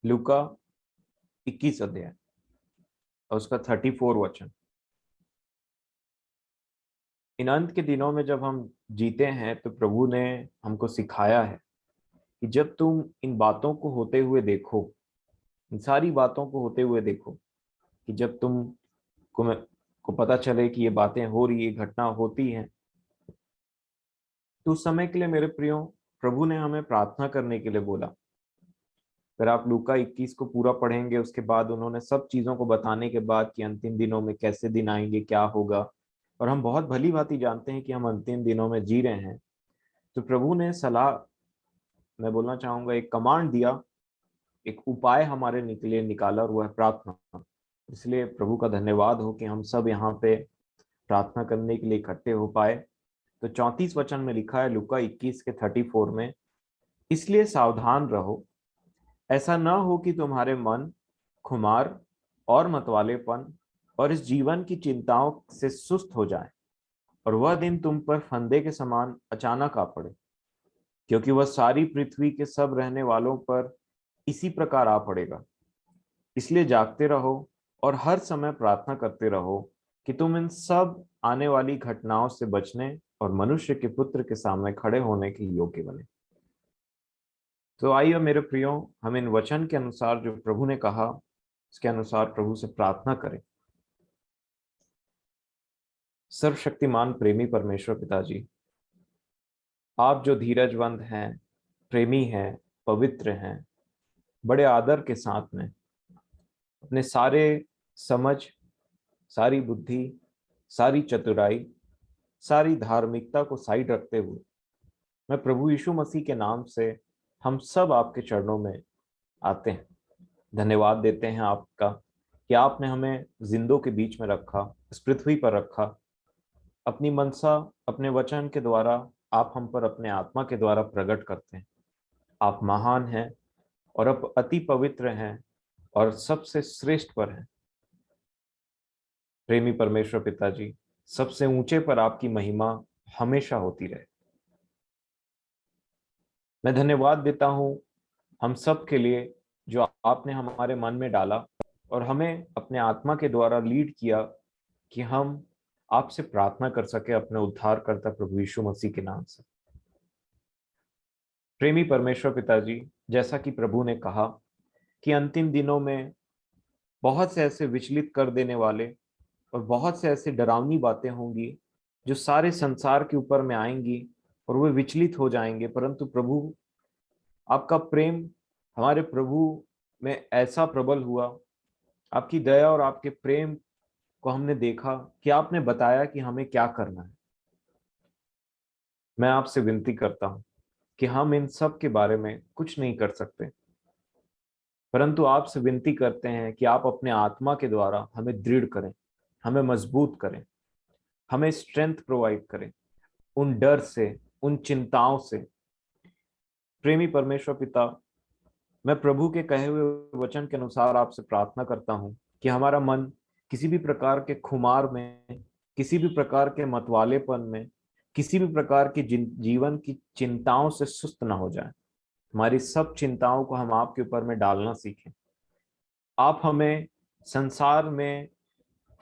लूका 21 अध्याय और उसका 34 वचन। इन अंत के दिनों में जब हम जीते हैं तो प्रभु ने हमको सिखाया है कि जब तुम इन बातों को होते हुए देखो, इन सारी बातों को होते हुए देखो, कि जब को पता चले कि ये बातें हो रही, ये घटना होती है, तो उस समय के लिए मेरे प्रियो प्रभु ने हमें प्रार्थना करने के लिए बोला। फिर आप लूका 21 को पूरा पढ़ेंगे, उसके बाद उन्होंने सब चीजों को बताने के बाद कि अंतिम दिनों में कैसे दिन आएंगे, क्या होगा, और हम बहुत भली भांति जानते हैं कि हम अंतिम दिनों में जी रहे हैं। तो प्रभु ने सलाह, मैं बोलना चाहूंगा, एक कमांड दिया, एक उपाय हमारे निकले निकाला, और वह है प्रार्थना। इसलिए प्रभु का धन्यवाद हो कि हम सब यहाँ पे प्रार्थना करने के लिए इकट्ठे हो पाए। तो 34 वचन में लिखा है लूका 21 के 34 में, इसलिए सावधान रहो, ऐसा न हो कि तुम्हारे मन खुमार और मतवालेपन और इस जीवन की चिंताओं से सुस्त हो जाए, और वह दिन तुम पर फंदे के समान अचानक आ पड़े, क्योंकि वह सारी पृथ्वी के सब रहने वालों पर इसी प्रकार आ पड़ेगा। इसलिए जागते रहो और हर समय प्रार्थना करते रहो कि तुम इन सब आने वाली घटनाओं से बचने और मनुष्य के पुत्र के सामने खड़े होने के योग्य बने। तो आइए मेरे प्रियो, हम इन वचन के अनुसार जो प्रभु ने कहा, उसके अनुसार प्रभु से प्रार्थना करें। सर्वशक्तिमान प्रेमी परमेश्वर पिताजी, आप जो धीरजवंत हैं, प्रेमी हैं, पवित्र हैं, बड़े आदर के साथ में अपने सारे समझ, सारी बुद्धि, सारी चतुराई, सारी धार्मिकता को साइड रखते हुए मैं प्रभु यीशु मसीह के नाम से हम सब आपके चरणों में आते हैं, धन्यवाद देते हैं आपका कि आपने हमें जिंदों के बीच में रखा, इस पृथ्वी पर रखा। अपनी मनसा अपने वचन के द्वारा आप हम पर अपने आत्मा के द्वारा प्रकट करते हैं। आप महान हैं और अब अति पवित्र हैं और सबसे श्रेष्ठ पर हैं। प्रेमी परमेश्वर पिताजी, सबसे ऊंचे पर आपकी महिमा हमेशा होती रहे। मैं धन्यवाद देता हूं हम सब के लिए जो आपने हमारे मन में डाला और हमें अपने आत्मा के द्वारा लीड किया कि हम आपसे प्रार्थना कर सके अपने उद्धारकर्ता प्रभु यीशु मसीह के नाम से। प्रेमी परमेश्वर पिताजी, जैसा कि प्रभु ने कहा कि अंतिम दिनों में बहुत से ऐसे विचलित कर देने वाले और बहुत से ऐसे डरावनी बातें होंगी जो सारे संसार के ऊपर में आएंगी और वे विचलित हो जाएंगे, परंतु प्रभु आपका प्रेम हमारे प्रभु में ऐसा प्रबल हुआ, आपकी दया और आपके प्रेम को हमने देखा कि आपने बताया कि हमें क्या करना है। मैं आपसे विनती करता हूं कि हम इन सब के बारे में कुछ नहीं कर सकते, परंतु आपसे विनती करते हैं कि आप अपने आत्मा के द्वारा हमें दृढ़ करें, हमें मजबूत करें, हमें स्ट्रेंथ प्रोवाइड करें उन डर से, उन चिंताओं से। प्रेमी परमेश्वर पिता, मैं प्रभु के कहे हुए वचन के अनुसार आपसे प्रार्थना करता हूं कि हमारा मन किसी भी प्रकार के खुमार में, किसी भी प्रकार के मतवालेपन में, किसी भी प्रकार की जीवन की चिंताओं से सुस्त ना हो जाए। हमारी सब चिंताओं को हम आपके ऊपर में डालना सीखें। आप हमें संसार में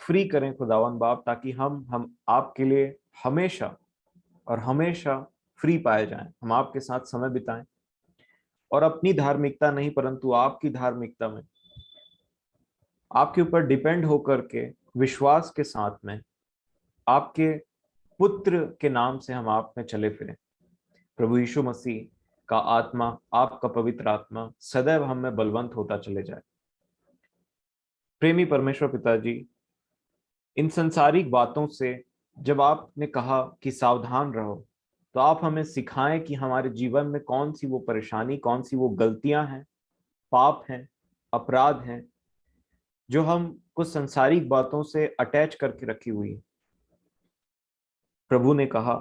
फ्री करें खुदावन बाप, ताकि हम आपके लिए हमेशा और हमेशा फ्री पाए जाएं, हम आपके साथ समय बिताएं और अपनी धार्मिकता नहीं परंतु आपकी धार्मिकता में आपके ऊपर डिपेंड होकर के विश्वास के साथ में आपके पुत्र के नाम से हम आप में चले फिरें। प्रभु यीशु मसीह का आत्मा, आपका पवित्र आत्मा सदैव हम में बलवंत होता चले जाए। प्रेमी परमेश्वर पिताजी, इन संसारिक बातों से जब आपने कहा कि सावधान रहो, तो आप हमें सिखाएं कि हमारे जीवन में कौन सी वो परेशानी, कौन सी वो गलतियां हैं, पाप हैं, अपराध हैं जो हम कुछ संसारिक बातों से अटैच करके रखी हुई है। प्रभु ने कहा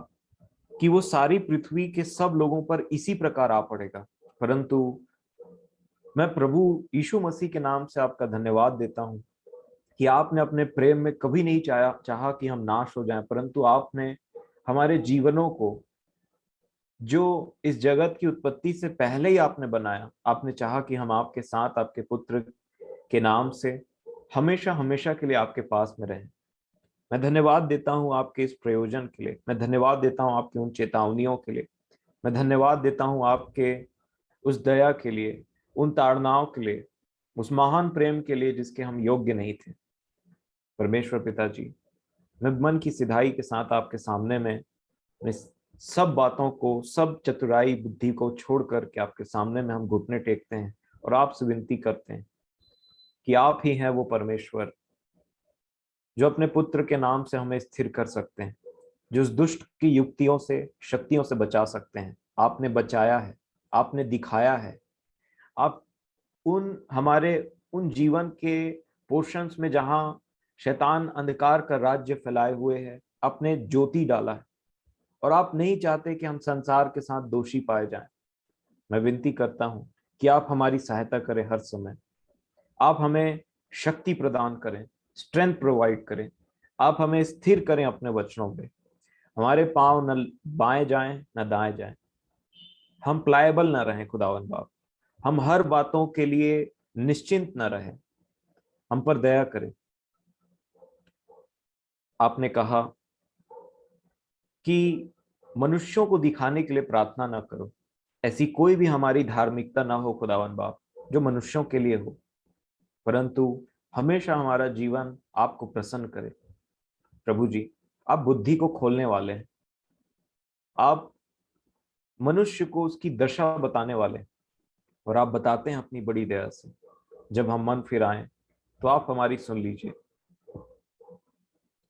कि वो सारी पृथ्वी के सब लोगों पर इसी प्रकार आ पड़ेगा, परंतु मैं प्रभु यीशु मसीह के नाम से आपका धन्यवाद देता हूं कि आपने अपने प्रेम में कभी नहीं चाहा कि हम नाश हो जाएं, परंतु आपने हमारे जीवनों को जो इस जगत की उत्पत्ति से पहले ही आपने बनाया। आपने चाहा कि हम आपके साथ आपके पुत्र के नाम से हमेशा हमेशा के लिए आपके पास में रहें। मैं धन्यवाद देता हूं आपके इस प्रयोजन के लिए। मैं धन्यवाद देता हूं आपकी उन चेतावनियों के लिए। मैं धन्यवाद देता हूं आपके उस दया के लिए, उन ताड़नाओं के लिए, उस महान प्रेम के लिए जिसके हम योग्य नहीं थे। परमेश्वर पिताजी, मैं मन की सिधाई के साथ आपके सामने में अपनी सब बातों को, सब चतुराई बुद्धि को छोड़ करके आपके सामने में हम घुटने टेकते हैं और आपसे विनती करते हैं कि आप ही हैं वो परमेश्वर जो अपने पुत्र के नाम से हमें स्थिर कर सकते हैं, जो उस दुष्ट की युक्तियों से, शक्तियों से बचा सकते हैं। आपने बचाया है, आपने दिखाया है। आप उन हमारे उन जीवन के पोर्शंस में जहां शैतान अंधकार का राज्य फैलाए हुए है, आपने ज्योति डाला है और आप नहीं चाहते कि हम संसार के साथ दोषी पाए जाएं। मैं विनती करता हूं कि आप हमारी सहायता करें हर समय। आप हमें शक्ति प्रदान करें, स्ट्रेंथ प्रोवाइड करें। आप हमें स्थिर करें अपने वचनों पे। हमारे पांव न बाएं जाएं न दाएं जाएं। हम प्लायबल न रहें खुदावन बाप। हम हर बातों के लिए निश्चिंत न रहें। हम पर दया करें। आपने कहा कि मनुष्यों को दिखाने के लिए प्रार्थना ना करो। ऐसी कोई भी हमारी धार्मिकता ना हो खुदावन बाप जो मनुष्यों के लिए हो, परंतु हमेशा हमारा जीवन आपको प्रसन्न करे। प्रभु जी, आप बुद्धि को खोलने वाले हैं। आप मनुष्य को उसकी दशा बताने वाले हैं और आप बताते हैं अपनी बड़ी दया से। जब हम मन फिराएं तो आप हमारी सुन लीजिए।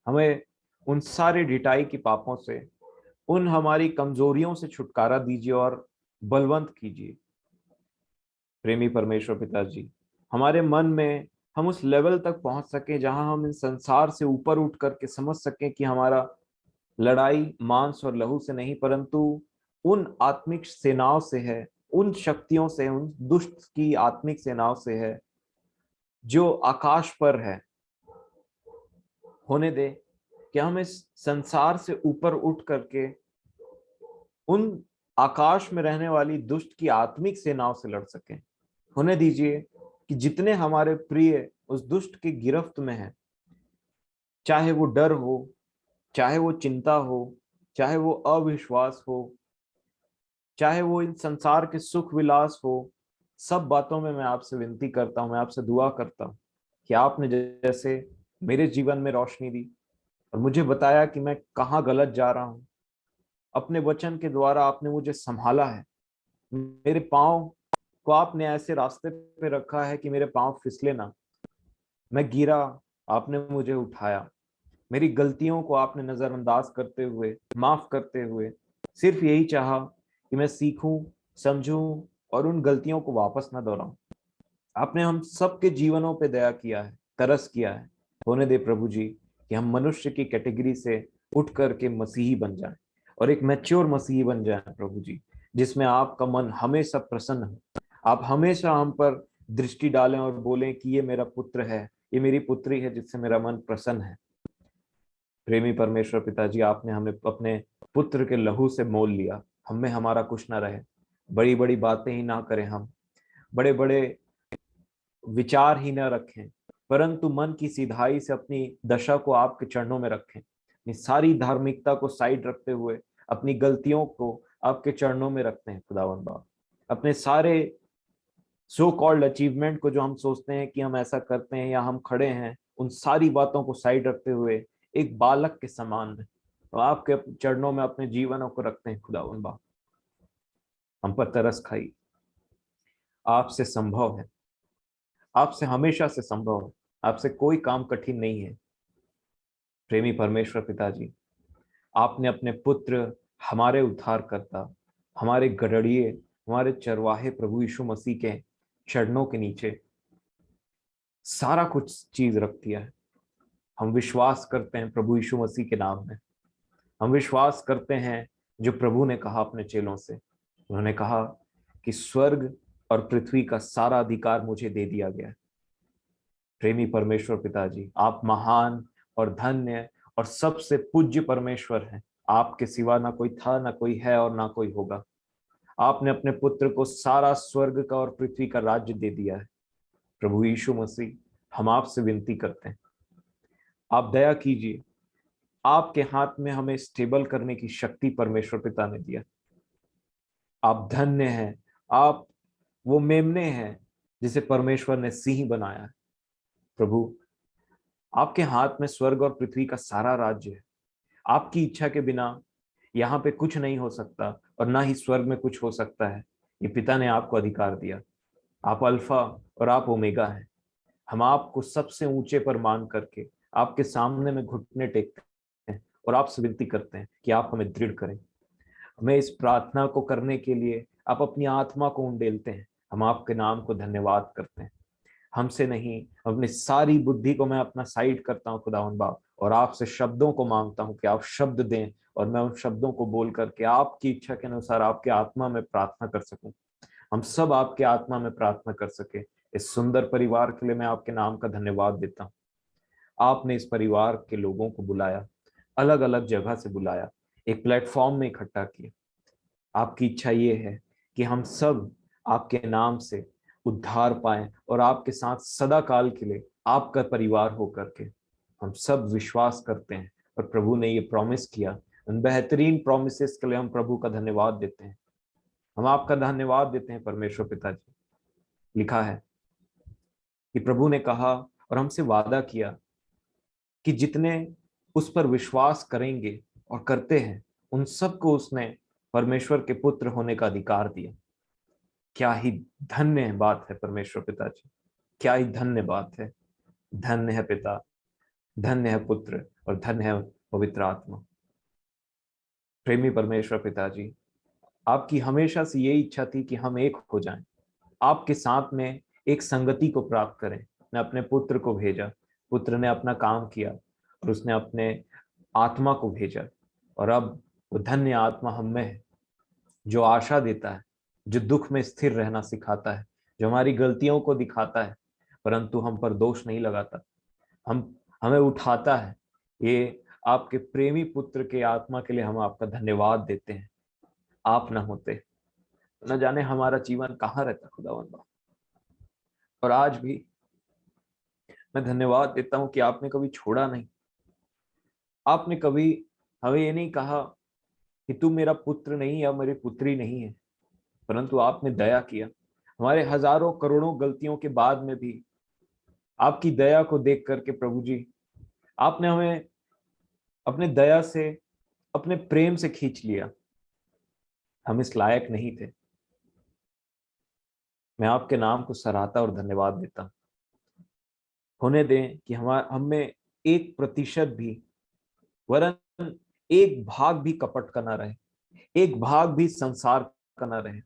हमें उन सारे ढिठाई की पापों से, उन हमारी कमजोरियों से छुटकारा दीजिए और बलवंत कीजिए। प्रेमी परमेश्वर पिताजी, हमारे मन में हम उस लेवल तक पहुंच सके जहां हम इस संसार से ऊपर उठ करके समझ सकें कि हमारा लड़ाई मांस और लहू से नहीं, परंतु उन आत्मिक सेनाओं से है, उन शक्तियों से, उन दुष्ट की आत्मिक सेनाओं से है जो आकाश पर है। होने दे कि हम इस संसार से ऊपर उठ करके उन आकाश में रहने वाली दुष्ट की आत्मिक सेनाओं से लड़ सकें। होने दीजिए कि जितने हमारे प्रिय उस दुष्ट की गिरफ्त में हैं, चाहे वो डर हो, चाहे वो चिंता हो, चाहे वो अविश्वास हो, चाहे वो इन संसार के सुख विलास हो, सब बातों में मैं आपसे विनती करता हूं, मैं आपसे दुआ करता हूं कि आपने जैसे मेरे जीवन में रोशनी दी और मुझे बताया कि मैं कहाँ गलत जा रहा हूं। अपने वचन के द्वारा आपने मुझे संभाला है। मेरे पाँव को आपने ऐसे रास्ते पे रखा है कि मेरे पाँव फिसले ना। मैं गिरा, आपने मुझे उठाया। मेरी गलतियों को आपने नजरअंदाज करते हुए, माफ करते हुए सिर्फ यही चाहा कि मैं सीखूं, समझूं और उन गलतियों को वापस ना दोहराऊं। आपने हम सबके जीवनों पे दया किया है, तरस किया है। होने दे प्रभु जी कि हम मनुष्य की कैटेगरी से उठ करके मसीही बन जाएं और एक मैच्योर मसीही बन जाएं प्रभु जी, जिसमें आपका मन हमेशा प्रसन्न हो। आप हमेशा हम पर दृष्टि डालें और बोलें कि ये मेरा पुत्र है, ये मेरी पुत्री है जिससे मेरा मन प्रसन्न है। प्रेमी परमेश्वर पिताजी, आपने हमें अपने पुत्र के लहू से मोल लिया। हमें हमारा कुछ ना रहे, बड़ी बड़ी बातें ही ना करें, हम बड़े बड़े विचार ही न रखें, परंतु मन की सिधाई से अपनी दशा को आपके चरणों में रखें। अपनी सारी धार्मिकता को साइड रखते हुए अपनी गलतियों को आपके चरणों में रखते हैं खुदावन बाप। अपने सारे सो कॉल्ड अचीवमेंट को जो हम सोचते हैं कि हम ऐसा करते हैं या हम खड़े हैं, उन सारी बातों को साइड रखते हुए एक बालक के समान तो आपके चरणों में अपने जीवनों को रखते हैं खुदावन बाप। हम पर तरस खाई। आपसे संभव है, आपसे हमेशा से संभव है। आपसे कोई काम कठिन नहीं है। प्रेमी परमेश्वर पिताजी, आपने अपने पुत्र, हमारे उद्धारकर्ता, हमारे गड़रिए, हमारे चरवाहे प्रभु यीशु मसीह के चरणों के नीचे सारा कुछ चीज रख दिया है। हम विश्वास करते हैं प्रभु यीशु मसीह के नाम में। हम विश्वास करते हैं जो प्रभु ने कहा अपने चेलों से। उन्होंने कहा कि स्वर्ग और पृथ्वी का सारा अधिकार मुझे दे दिया गया है। प्रेमी परमेश्वर पिताजी, आप महान और धन्य और सबसे पूज्य परमेश्वर हैं। आपके सिवा ना कोई था, ना कोई है और ना कोई होगा। आपने अपने पुत्र को सारा स्वर्ग का और पृथ्वी का राज्य दे दिया है। प्रभु यीशु मसीह, हम आपसे विनती करते हैं, आप दया कीजिए। आपके हाथ में हमें स्टेबल करने की शक्ति परमेश्वर पिता ने दिया। आप धन्य हैं। आप वो मेमने हैं जिसे परमेश्वर ने सिंह बनाया है। प्रभु, आपके हाथ में स्वर्ग और पृथ्वी का सारा राज्य है। आपकी इच्छा के बिना यहाँ पे कुछ नहीं हो सकता और ना ही स्वर्ग में कुछ हो सकता है। ये पिता ने आपको अधिकार दिया। आप अल्फा और आप ओमेगा हैं। हम आपको सबसे ऊंचे पर मान करके आपके सामने में घुटने टेकते हैं और आपसे विनती करते हैं कि आप हमें दृढ़ करें। हमें इस प्रार्थना को करने के लिए आप अपनी आत्मा को उंडेलते हैं। हम आपके नाम को धन्यवाद करते हैं। हमसे नहीं, अपनी सारी बुद्धि को मैं अपना साइड करता हूँ खुदावंद बाप, और आपसे शब्दों को मांगता हूँ कि आप शब्द दें और मैं उन शब्दों को बोल करके आपकी इच्छा के अनुसार आपके आत्मा में प्रार्थना कर सकूं। हम सब आपके आत्मा में प्रार्थना कर सके। इस सुंदर परिवार के लिए मैं आपके नाम का धन्यवाद देता हूँ। आपने इस परिवार के लोगों को बुलाया, अलग अलग जगह से बुलाया, एक प्लेटफॉर्म में इकट्ठा किया। आपकी इच्छा ये है कि हम सब आपके नाम से उद्धार पाएं और आपके साथ सदा काल के लिए आपका परिवार होकर के हम सब विश्वास करते हैं। और प्रभु ने ये प्रॉमिस किया, उन बेहतरीन प्रॉमिसेस के लिए हम प्रभु का धन्यवाद देते हैं। हम आपका धन्यवाद देते हैं परमेश्वर पिताजी। लिखा है कि प्रभु ने कहा और हमसे वादा किया कि जितने उस पर विश्वास करेंगे और करते हैं उन सबको उसने परमेश्वर के पुत्र होने का अधिकार दिया। क्या ही धन्य बात है परमेश्वर पिताजी, क्या ही धन्य बात है। धन्य है पिता, धन्य है पुत्र और धन्य है पवित्र आत्मा। प्रेमी परमेश्वर पिताजी, आपकी हमेशा से यही इच्छा थी कि हम एक हो जाएं, आपके साथ में एक संगति को प्राप्त करें। ने अपने पुत्र को भेजा, पुत्र ने अपना काम किया और उसने अपने आत्मा को भेजा। और अब वो धन्य आत्मा हम में है, जो आशा देता है, जो दुख में स्थिर रहना सिखाता है, जो हमारी गलतियों को दिखाता है परंतु हम पर दोष नहीं लगाता, हम हमें उठाता है। ये आपके प्रेमी पुत्र के आत्मा के लिए हम आपका धन्यवाद देते हैं। आप ना होते न जाने हमारा जीवन कहाँ रहता खुदावंद। और आज भी मैं धन्यवाद देता हूं कि आपने कभी छोड़ा नहीं। आपने कभी हमें ये नहीं कहा कि तू मेरा पुत्र नहीं या मेरी पुत्री नहीं है, परंतु आपने दया किया। हमारे हजारों करोड़ों गलतियों के बाद में भी आपकी दया को देख करके प्रभु जी, आपने हमें अपने दया से, अपने प्रेम से खींच लिया। हम इस लायक नहीं थे। मैं आपके नाम को सराहता और धन्यवाद देता। होने दें कि हम में 1% भी, वरन एक भाग भी कपट का ना रहे, एक भाग भी संसार का ना रहे,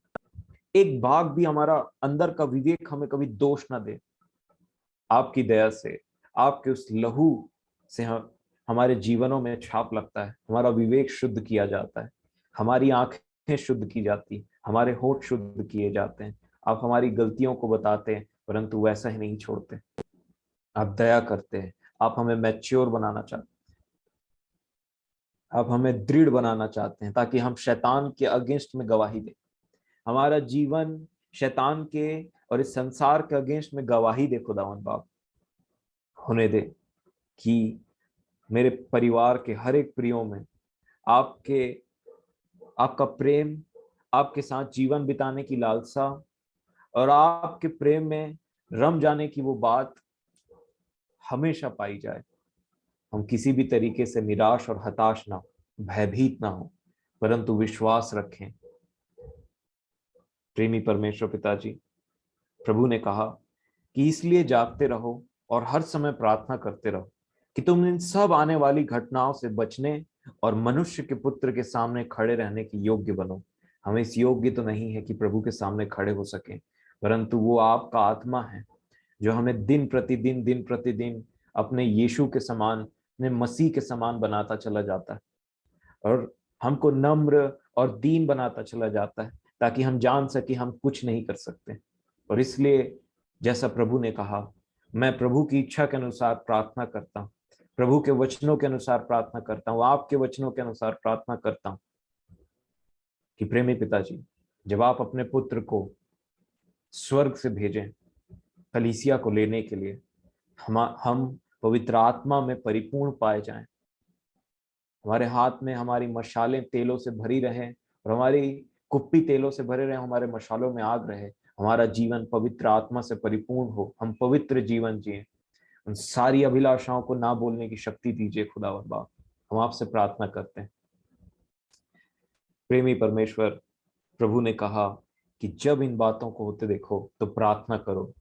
एक भाग भी हमारा अंदर का विवेक हमें कभी दोष ना दे। आपकी दया से, आपके उस लहू से हमारे जीवनों में छाप लगता है, हमारा विवेक शुद्ध किया जाता है, हमारी आंखें शुद्ध की जाती, हमारे होठ शुद्ध किए जाते हैं। आप हमारी गलतियों को बताते हैं परंतु वैसा ही नहीं छोड़ते। आप दया करते हैं। आप हमें मैच्योर बनाना चाहते हैं, आप हमें दृढ़ बनाना चाहते हैं ताकि हम शैतान के अगेंस्ट में गवाही दें। हमारा जीवन शैतान के और इस संसार के अगेंस्ट में गवाही दे खुदावंद बाप। होने दे कि मेरे परिवार के हर एक प्रियों में आपके आपका प्रेम, आपके साथ जीवन बिताने की लालसा और आपके प्रेम में रम जाने की वो बात हमेशा पाई जाए। हम किसी भी तरीके से निराश और हताश ना हो, भयभीत ना हो, परंतु विश्वास रखें। प्रेमी परमेश्वर पिताजी, प्रभु ने कहा कि इसलिए जागते रहो और हर समय प्रार्थना करते रहो कि तुम इन सब आने वाली घटनाओं से बचने और मनुष्य के पुत्र के सामने खड़े रहने के योग्य बनो। हम इस योग्य तो नहीं है कि प्रभु के सामने खड़े हो सके, परंतु वो आपका आत्मा है जो हमें दिन प्रतिदिन अपने यीशु के समान, अपने मसीह के समान बनाता चला जाता है और हमको नम्र और दीन बनाता चला जाता है ताकि हम जान सके हम कुछ नहीं कर सकते। और इसलिए जैसा प्रभु ने कहा, मैं प्रभु की इच्छा के अनुसार प्रार्थना करता हूँ, प्रभु के वचनों के अनुसार प्रार्थना करता हूँ, आपके वचनों के अनुसार प्रार्थना करता हूँ कि प्रेमी पिताजी, जब आप अपने पुत्र को स्वर्ग से भेजें कलीसिया को लेने के लिए, हम पवित्र आत्मा में परिपूर्ण पाए जाएं, हमारे हाथ में हमारी मशालें तेलों से भरी रहें और हमारी कुप्पी तेलों से भरे रहे, हमारे मशालों में आग रहे, हमारा जीवन पवित्र आत्मा से परिपूर्ण हो, हम पवित्र जीवन जिए। उन सारी अभिलाषाओं को ना बोलने की शक्ति दीजिए खुदावंद बाप, हम आपसे प्रार्थना करते हैं। प्रेमी परमेश्वर, प्रभु ने कहा कि जब इन बातों को होते देखो तो प्रार्थना करो,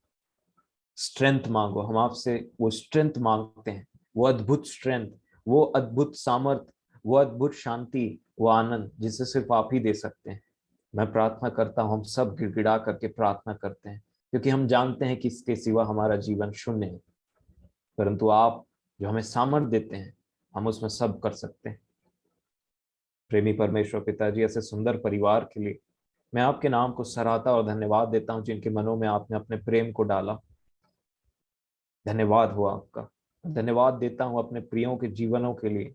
स्ट्रेंथ मांगो। हम आपसे वो स्ट्रेंथ मांगते हैं, वो अद्भुत स्ट्रेंथ, वो अद्भुत सामर्थ, वो अद्भुत शांति, वो आनंद जिसे सिर्फ आप ही दे सकते हैं। मैं प्रार्थना करता हूं, हम सब गिड़गिड़ा करके प्रार्थना करते हैं, क्योंकि हम जानते हैं कि इसके सिवा हमारा जीवन शून्य है, परंतु आप जो हमें सामर्थ देते हैं, हम उसमें सब कर सकते हैं। प्रेमी परमेश्वर पिताजी, ऐसे सुंदर परिवार के लिए मैं आपके नाम को सराहता और धन्यवाद देता हूं, जिनके मनों में आपने अपने प्रेम को डाला। धन्यवाद हो आपका। धन्यवाद देता हूं अपने प्रियों के जीवनों के लिए,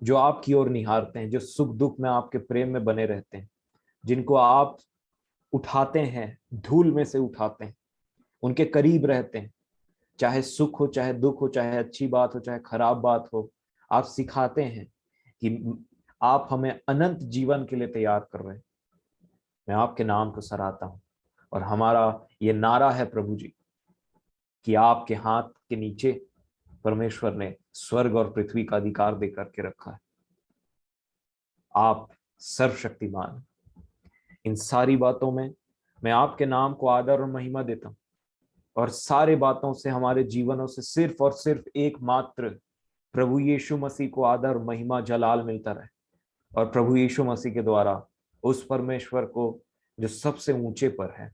जो आपकी ओर निहारते हैं, जो सुख दुख में आपके प्रेम में बने रहते हैं, जिनको आप उठाते हैं, धूल में से उठाते हैं, उनके करीब रहते हैं, चाहे सुख हो, चाहे दुख हो, चाहे अच्छी बात हो, चाहे खराब बात हो। आप सिखाते हैं कि आप हमें अनंत जीवन के लिए तैयार कर रहे हैं। मैं आपके नाम को सराहता हूं, और हमारा ये नारा है प्रभु जी कि आपके हाथ के नीचे परमेश्वर ने स्वर्ग और पृथ्वी का अधिकार दे करके रखा है। आप सर्वशक्तिमान। इन सारी बातों में मैं आपके नाम को आदर और महिमा देता हूं, और सारे बातों से, हमारे जीवनों से सिर्फ और सिर्फ एकमात्र प्रभु यीशु मसीह को आदर, महिमा, जलाल मिलता रहे। और प्रभु यीशु मसीह के द्वारा उस परमेश्वर को जो सबसे ऊंचे पर है,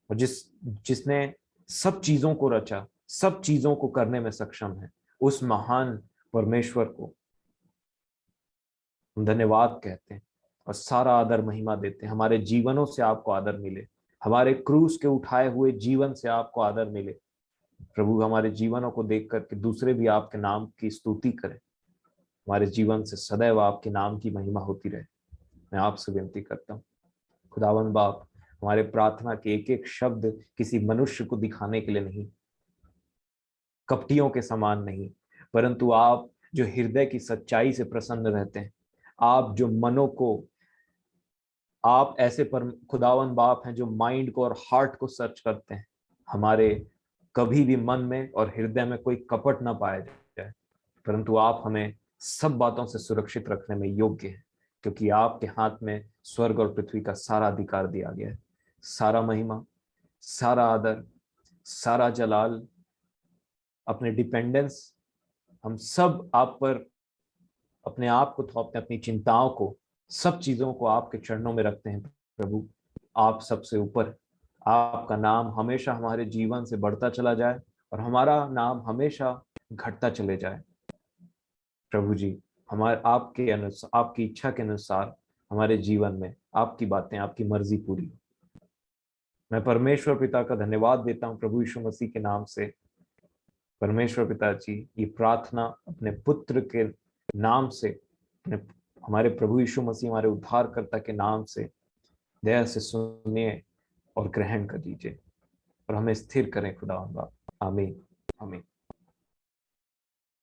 और जिसने सब चीजों को रचा, सब चीजों को करने में सक्षम है, उस महान परमेश्वर को हम धन्यवाद कहते हैं और सारा आदर महिमा देते हैं। हमारे जीवनों से आपको आदर मिले, हमारे क्रूस के उठाए हुए जीवन से आपको आदर मिले। प्रभु, हमारे जीवनों को देख करके दूसरे भी आपके नाम की स्तुति करें। हमारे जीवन से सदैव आपके नाम की महिमा होती रहे। मैं आपसे विनती करता हूँ खुदावंद बाप, हमारे प्रार्थना के एक एक शब्द किसी मनुष्य को दिखाने के लिए नहीं, कपटियों के समान नहीं, परंतु आप जो हृदय की सच्चाई से प्रसन्न रहते हैं, आप जो मनों को, आप ऐसे पर खुदावंद बाप हैं जो माइंड को और हार्ट को सर्च करते हैं। हमारे कभी भी मन में और हृदय में कोई कपट ना पाया जाए, परंतु आप हमें सब बातों से सुरक्षित रखने में योग्य हैं, क्योंकि आपके हाथ में स्वर्ग और पृथ्वी का सारा अधिकार दिया गया है। सारा महिमा, सारा आदर, सारा जलाल, अपने डिपेंडेंस, हम सब आप पर अपने आप को थोपते, अपनी चिंताओं को, सब चीजों को आपके चरणों में रखते हैं। प्रभु, आप सबसे ऊपर, आपका नाम हमेशा हमारे जीवन से बढ़ता चला जाए और हमारा नाम हमेशा घटता चले जाए। प्रभु जी, हमारे आपके अनुसार, आपकी इच्छा के अनुसार हमारे जीवन में आपकी बातें, आपकी मर्जी पूरी हो। मैं परमेश्वर पिता का धन्यवाद देता हूं प्रभु यीशु मसीह के नाम से। परमेश्वर पिता जी, ये प्रार्थना अपने पुत्र के नाम से, अपने हमारे प्रभु यीशु मसीह, हमारे उद्धारकर्ता के नाम से दया से सुनिए और ग्रहण कर लीजिए, और हमें स्थिर करें खुदा। आमीन, आमीन।